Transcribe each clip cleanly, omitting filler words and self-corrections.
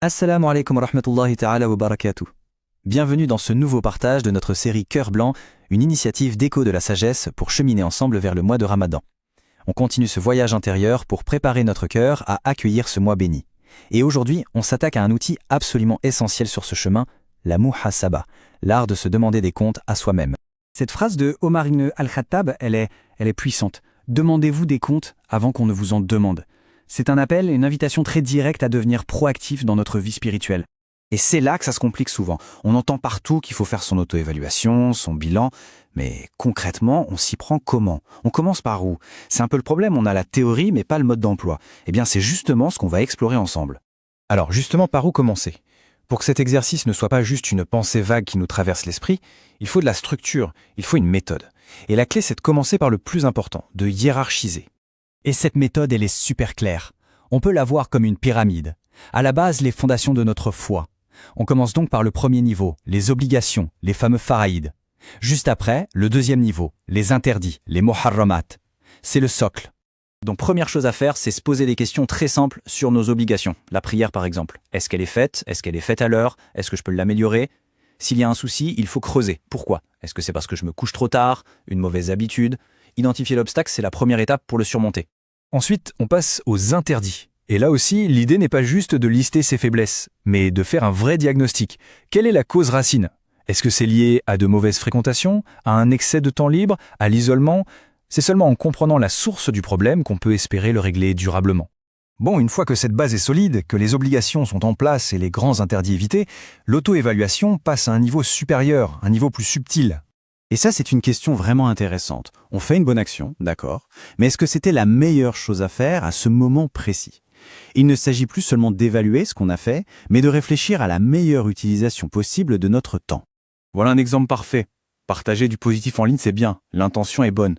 Assalamu alaikum wa rahmatullahi ta'ala wa barakatuh. Bienvenue dans ce nouveau partage de notre série Cœur Blanc, une initiative d'écho de la sagesse pour cheminer ensemble vers le mois de Ramadan. On continue ce voyage intérieur pour préparer notre cœur à accueillir ce mois béni. Et aujourd'hui, on s'attaque à un outil absolument essentiel sur ce chemin, la muhasaba, l'art de se demander des comptes à soi-même. Cette phrase de Omar ibn al-Khattab, elle est puissante. Demandez-vous des comptes avant qu'on ne vous en demande. C'est un appel et une invitation très directe à devenir proactif dans notre vie spirituelle. Et c'est là que ça se complique souvent. On entend partout qu'il faut faire son auto-évaluation, son bilan, mais concrètement, on s'y prend comment? On commence par où? C'est un peu le problème, on a la théorie mais pas le mode d'emploi. Eh bien, c'est justement ce qu'on va explorer ensemble. Alors justement, par où commencer? Pour que cet exercice ne soit pas juste une pensée vague qui nous traverse l'esprit, il faut de la structure, il faut une méthode. Et la clé, c'est de commencer par le plus important, de hiérarchiser. Et cette méthode, elle est super claire. On peut la voir comme une pyramide. À la base, les fondations de notre foi. On commence donc par le premier niveau, les obligations, les fameux faraïd. Juste après, le deuxième niveau, les interdits, les muharramat. C'est le socle. Donc première chose à faire, c'est se poser des questions très simples sur nos obligations. La prière par exemple. Est-ce qu'elle est faite? Est-ce qu'elle est faite à l'heure? Est-ce que je peux l'améliorer? S'il y a un souci, il faut creuser. Pourquoi? Est-ce que c'est parce que je me couche trop tard? Une mauvaise habitude? Identifier l'obstacle, c'est la première étape pour le surmonter. Ensuite, on passe aux interdits. Et là aussi, l'idée n'est pas juste de lister ses faiblesses, mais de faire un vrai diagnostic. Quelle est la cause racine? Est-ce que c'est lié à de mauvaises fréquentations, à un excès de temps libre, à l'isolement? C'est seulement en comprenant la source du problème qu'on peut espérer le régler durablement. Bon, une fois que cette base est solide, que les obligations sont en place et les grands interdits évités, l'auto-évaluation passe à un niveau supérieur, un niveau plus subtil. Et ça, c'est une question vraiment intéressante. On fait une bonne action, d'accord, mais est-ce que c'était la meilleure chose à faire à ce moment précis? Il ne s'agit plus seulement d'évaluer ce qu'on a fait, mais de réfléchir à la meilleure utilisation possible de notre temps. Voilà un exemple parfait. Partager du positif en ligne, c'est bien, l'intention est bonne.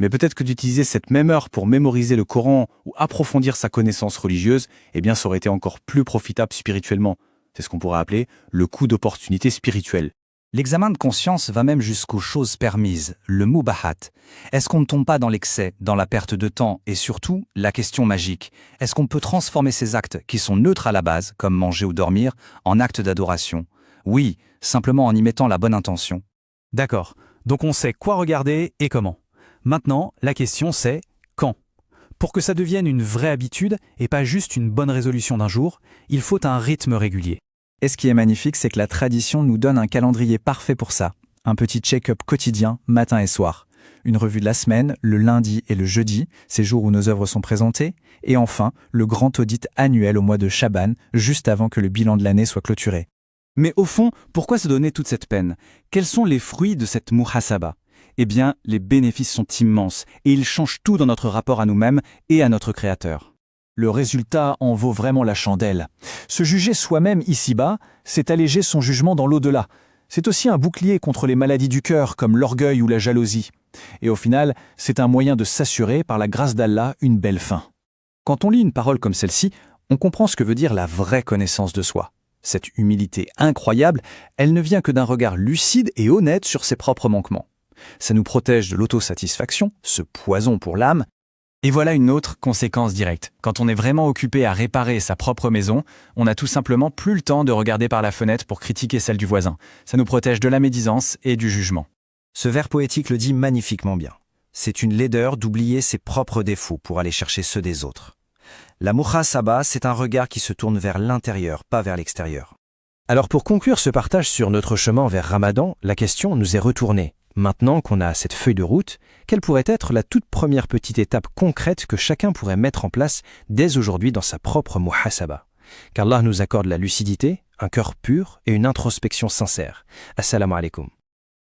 Mais peut-être que d'utiliser cette même heure pour mémoriser le Coran ou approfondir sa connaissance religieuse, eh bien ça aurait été encore plus profitable spirituellement. C'est ce qu'on pourrait appeler le coût d'opportunité spirituelle. L'examen de conscience va même jusqu'aux choses permises, le mubahat. Est-ce qu'on ne tombe pas dans l'excès, dans la perte de temps et surtout, la question magique, est-ce qu'on peut transformer ces actes qui sont neutres à la base, comme manger ou dormir, en actes d'adoration? Oui, simplement en y mettant la bonne intention. D'accord, donc on sait quoi regarder et comment. Maintenant, la question c'est quand? Pour que ça devienne une vraie habitude et pas juste une bonne résolution d'un jour, il faut un rythme régulier. Et ce qui est magnifique, c'est que la tradition nous donne un calendrier parfait pour ça. Un petit check-up quotidien, matin et soir. Une revue de la semaine, le lundi et le jeudi, ces jours où nos œuvres sont présentées. Et enfin, le grand audit annuel au mois de Chaban, juste avant que le bilan de l'année soit clôturé. Mais au fond, pourquoi se donner toute cette peine? Quels sont les fruits de cette muhasaba? Eh bien, les bénéfices sont immenses et ils changent tout dans notre rapport à nous-mêmes et à notre Créateur. Le résultat en vaut vraiment la chandelle. Se juger soi-même ici-bas, c'est alléger son jugement dans l'au-delà. C'est aussi un bouclier contre les maladies du cœur comme l'orgueil ou la jalousie. Et au final, c'est un moyen de s'assurer par la grâce d'Allah une belle fin. Quand on lit une parole comme celle-ci, on comprend ce que veut dire la vraie connaissance de soi. Cette humilité incroyable, elle ne vient que d'un regard lucide et honnête sur ses propres manquements. Ça nous protège de l'autosatisfaction, ce poison pour l'âme. Et voilà une autre conséquence directe. Quand on est vraiment occupé à réparer sa propre maison, on n'a tout simplement plus le temps de regarder par la fenêtre pour critiquer celle du voisin. Ça nous protège de la médisance et du jugement. Ce vers poétique le dit magnifiquement bien. C'est une laideur d'oublier ses propres défauts pour aller chercher ceux des autres. La muhasaba, c'est un regard qui se tourne vers l'intérieur, pas vers l'extérieur. Alors pour conclure ce partage sur notre chemin vers Ramadan, la question nous est retournée. Maintenant qu'on a cette feuille de route, quelle pourrait être la toute première petite étape concrète que chacun pourrait mettre en place dès aujourd'hui dans sa propre muhasaba? Qu'Allah nous accorde la lucidité, un cœur pur et une introspection sincère. Assalamu alaikum.